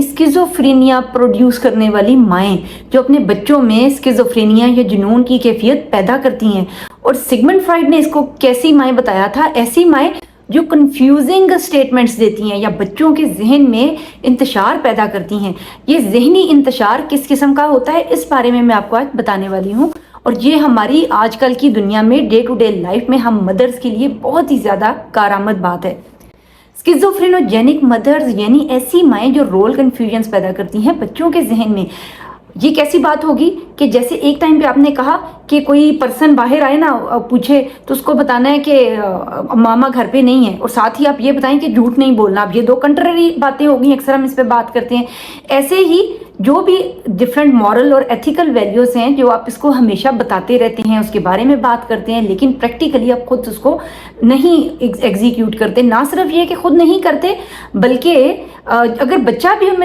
Schizophrenia produce करने वाली माएँ जो अपने बच्चों में स्किज़ोफ्रेनिया या जुनून की कैफियत पैदा करती हैं। और सिगमंड फ्राइड ने इसको कैसी माएँ बताया था, ऐसी माएँ जो कंफ्यूजिंग स्टेटमेंट्स देती हैं या बच्चों के जहन में इंतशार पैदा करती हैं। ये जहनी इंतशार किस किस्म का होता है, इस बारे में मैं आपको आज बताने वाली हूँ। और ये हमारी आजकल की दुनिया में डे टू डे लाइफ में हम मदर्स के लिए बहुत ही ज़्यादा कारआमद बात है। स्किज़ोफ्रेनोजेनिक मदर्स यानी ऐसी माएँ जो रोल कन्फ्यूजन्स पैदा करती हैं बच्चों के जहन में। ये कैसी बात होगी कि जैसे एक टाइम पे आपने कहा कि कोई पर्सन बाहर आए ना, पूछे तो उसको बताना है कि मामा घर पे नहीं है, और साथ ही आप ये बताएं कि झूठ नहीं बोलना। अब ये दो कंट्ररी बातें होगी, अक्सर हम इस पे बात करते हैं। ऐसे ही जो भी डिफरेंट मॉरल और एथिकल वैल्यूज़ हैं जो आप इसको हमेशा बताते रहते हैं, उसके बारे में बात करते हैं, लेकिन प्रैक्टिकली आप खुद उसको नहीं एग्जीक्यूट करते। ना सिर्फ ये कि खुद नहीं करते, बल्कि अगर बच्चा भी उनमें